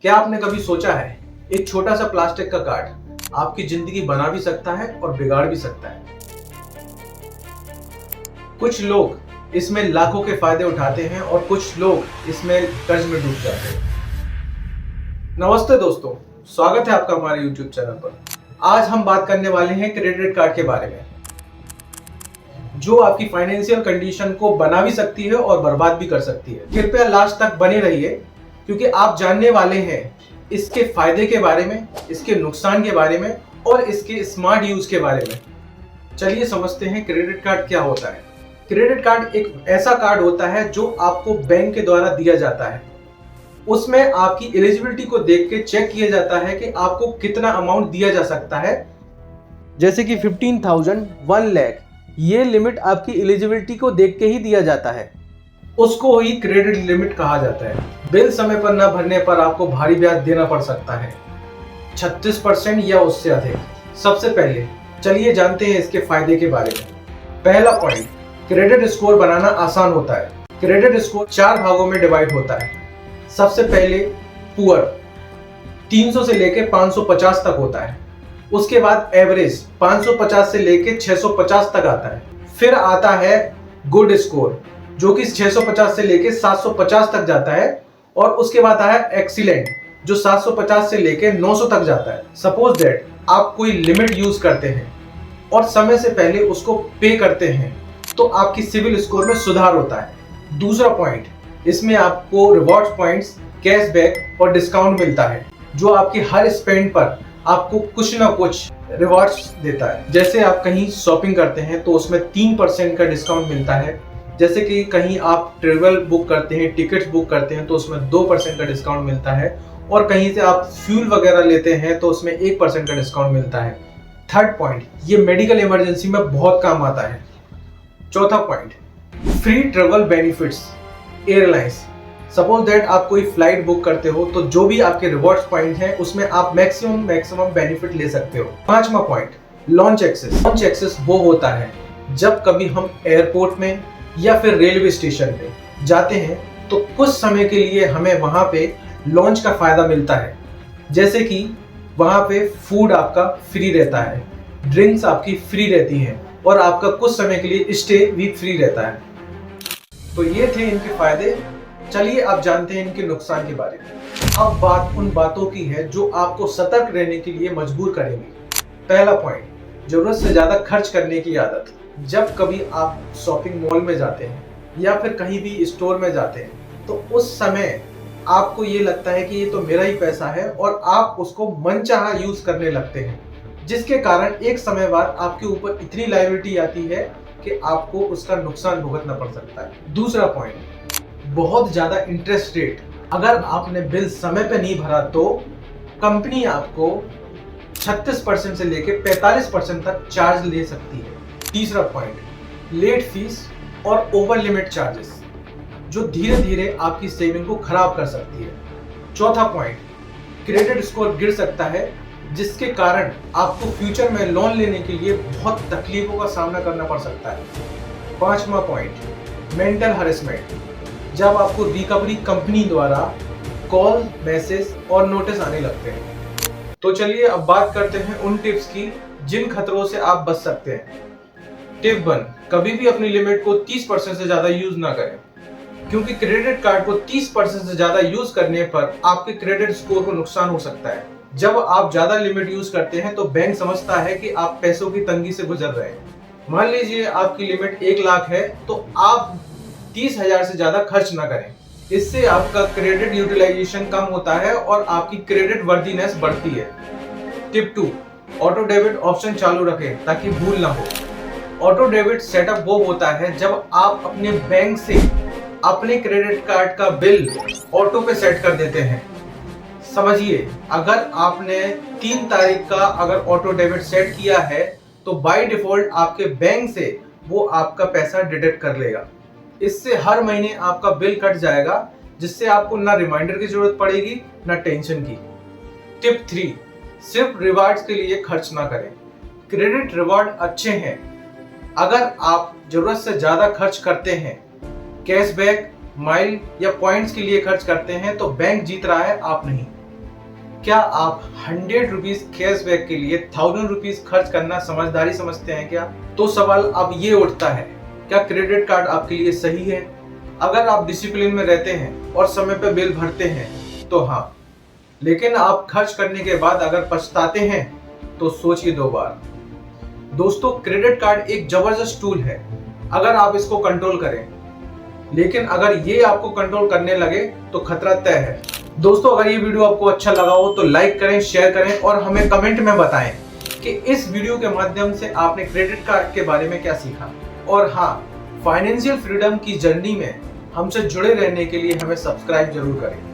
क्या आपने कभी सोचा है एक छोटा सा प्लास्टिक का कार्ड आपकी जिंदगी बना भी सकता है और बिगाड़ भी सकता है। कुछ लोग इसमें लाखों के फायदे उठाते हैं और कुछ लोग इसमें कर्ज में डूब जाते हैं। नमस्ते दोस्तों, स्वागत है आपका हमारे YouTube चैनल पर। आज हम बात करने वाले हैं क्रेडिट कार्ड के बारे में, जो आपकी फाइनेंशियल कंडीशन को बना भी सकती है और बर्बाद भी कर सकती है। कृपया लास्ट तक बने रहिए, क्योंकि आप जानने वाले हैं इसके फायदे के बारे में, इसके नुकसान के बारे में और इसके स्मार्ट यूज के बारे में। चलिए समझते हैं क्रेडिट कार्ड क्या होता है। क्रेडिट कार्ड एक ऐसा कार्ड होता है जो आपको बैंक के द्वारा दिया जाता है। उसमें आपकी एलिजिबिलिटी को देख के चेक किया जाता है कि आपको कितना अमाउंट दिया जा सकता है। जैसे कि 15,000, 1 लाख, ये लिमिट आपकी एलिजिबिलिटी को देख के ही दिया जाता है। उसको ही क्रेडिट लिमिट कहा जाता है। बिल समय पर न भरने पर आपको भारी ब्याज देना पड़ सकता है, 36% या उससे अधिक। सबसे पहले चलिए जानते हैं इसके फायदे के बारे में। पहला पॉइंट, क्रेडिट स्कोर बनाना आसान होता है। क्रेडिट स्कोर 4 भागों में डिवाइड होता है। सबसे पहले पुअर 300 से लेके 550 तक होता है। उसके बाद एवरेज 550 से लेके 650 तक आता है। फिर आता है गुड स्कोर, जो कि 650 से लेके 750 तक जाता है। और उसके बाद आता है एक्सीलेंट, जो 750 से लेके 900 तक जाता है। सपोज दैट आप कोई लिमिट यूज करते हैं और समय से पहले उसको पे करते हैं, तो आपकी सिविल स्कोर में सुधार होता है। दूसरा पॉइंट, इसमें आपको रिवॉर्ड्स पॉइंट्स, कैशबैक और डिस्काउंट मिलता है, जो आपकी हर स्पेंड पर आपको कुछ ना कुछ रिवॉर्ड्स देता है। जैसे आप कहीं शॉपिंग करते हैं तो उसमें 3% का डिस्काउंट मिलता है। जैसे कि कहीं आप ट्रेवल बुक करते हैं, टिकट्स बुक करते हैं, तो उसमें 2% का डिस्काउंट मिलता है। और कहीं से आप फ्यूल वगैरह लेते हैं तो उसमें 1% का डिस्काउंट मिलता है। थर्ड पॉइंट, ये मेडिकल इमरजेंसी में बहुत काम आता है। चौथा point, free travel benefits airlines. Suppose that आप कोई फ्लाइट बुक करते हो तो जो भी आपके रिवॉर्ड्स पॉइंट हैं उसमें आप मैक्सिमम बेनिफिट ले सकते हो। पांचवा point, launch access. Launch access वो होता है जब कभी हम एयरपोर्ट में या फिर रेलवे स्टेशन पे जाते हैं तो कुछ समय के लिए हमें वहां पे लॉन्च का फायदा मिलता है। जैसे कि वहां पे फूड आपका फ्री रहता है, ड्रिंक्स आपकी फ्री रहती हैं और आपका कुछ समय के लिए स्टे भी फ्री रहता है। तो ये थे इनके फायदे। चलिए अब जानते हैं इनके नुकसान के बारे में। अब बात उन बातों की है जो आपको सतर्क रहने के लिए मजबूर करेंगी। पहला पॉइंट, जरूरत से ज्यादा खर्च करने की आदत। जब कभी आप शॉपिंग मॉल में जाते हैं या फिर कहीं भी स्टोर में जाते हैं तो उस समय आपको ये लगता है कि ये तो मेरा ही पैसा है और आप उसको मनचाहा यूज करने लगते हैं, जिसके कारण एक समय बाद आपके ऊपर इतनी लायबिलिटी आती है कि आपको उसका नुकसान भुगतना पड़ सकता है। दूसरा पॉइंट, बहुत ज्यादा इंटरेस्ट रेट। अगर आपने बिल समय पे नहीं भरा तो कंपनी आपको 36% से लेकर 45% तक चार्ज ले सकती है। तीसरा पॉइंट, लेट फीस और ओवर लिमिट चार्जेस, जो धीरे धीरे आपकी सेविंग को खराब कर सकती है। चौथा पॉइंट, क्रेडिट स्कोर गिर सकता है, जिसके कारण आपको फ्यूचर में लोन लेने के लिए बहुत तकलीफों का सामना करना पड़ सकता है। पांचवा पॉइंट, मेंटल हरेसमेंट। जब आपको रिकवरी कंपनी द्वारा कॉल, मैसेज और नोटिस आने लगते हैं। तो चलिए अब बात करते हैं उन टिप्स की जिन खतरों से आप बच सकते हैं। टिप 1, कभी भी अपनी लिमिट को 30% से ज्यादा यूज ना करें, क्योंकि क्रेडिट कार्ड को 30% से ज्यादा यूज करने पर आपके क्रेडिट स्कोर को नुकसान हो सकता है। जब आप ज्यादा लिमिट यूज करते हैं तो बैंक समझता है कि आप पैसों की तंगी से गुजर रहे हैं। मान लीजिए आपकी लिमिट 1 लाख है तो आप 30,000 से ज्यादा खर्च ना करें। इससे आपका क्रेडिट यूटिलाइजेशन कम होता है और आपकी क्रेडिट वर्दीनेस बढ़ती है। टिप 2, ऑटो डेबिट ऑप्शन चालू रखें ताकि भूल ना हो। ऑटो डेबिट सेटअप वो होता है जब आप अपने बैंक से अपने क्रेडिट कार्ड का बिल ऑटो पे सेट कर देते हैं। समझिए, अगर आपने 3 तारीख का अगर ऑटो डेबिट सेट किया है तो बाय डिफॉल्ट आपके बैंक से वो आपका पैसा डिडक्ट कर लेगा। इससे हर महीने आपका बिल कट जाएगा, जिससे आपको ना रिमाइंडर की जरूरत पड़ेगी ना टेंशन की। टिप 3, सिर्फ रिवार्ड्स के लिए खर्च ना करें। क्रेडिट रिवार्ड अच्छे हैं, अगर आप जरूरत से ज्यादा खर्च करते हैं, कैशबैक, माइल या पॉइंट्स के लिए खर्च करते हैं, तो बैंक जीत रहा है, आप नहीं। क्या आप 100 रुपीज कैशबैक के लिए 1000 रुपीज खर्च करना समझदारी समझते हैं क्या? तो सवाल अब ये उठता है, क्या क्रेडिट कार्ड आपके लिए सही है? अगर आप डिसिप्लिन में रहते हैं और समय पे बिल भरते हैं तो हाँ, लेकिन आप खर्च करने के बाद अगर पछताते हैं तो सोचिए 2 बार। दोस्तों, क्रेडिट कार्ड एक जबरदस्त टूल है अगर आप इसको कंट्रोल करें, लेकिन अगर ये आपको कंट्रोल करने लगे तो खतरा तय है। दोस्तों, अगर ये वीडियो आपको अच्छा लगा हो तो लाइक करें, शेयर करें और हमें कमेंट में बताएं कि इस वीडियो के माध्यम से आपने क्रेडिट कार्ड के बारे में क्या सीखा। और हाँ, फाइनेंशियल फ्रीडम की जर्नी में हमसे जुड़े रहने के लिए हमें सब्सक्राइब जरूर करें।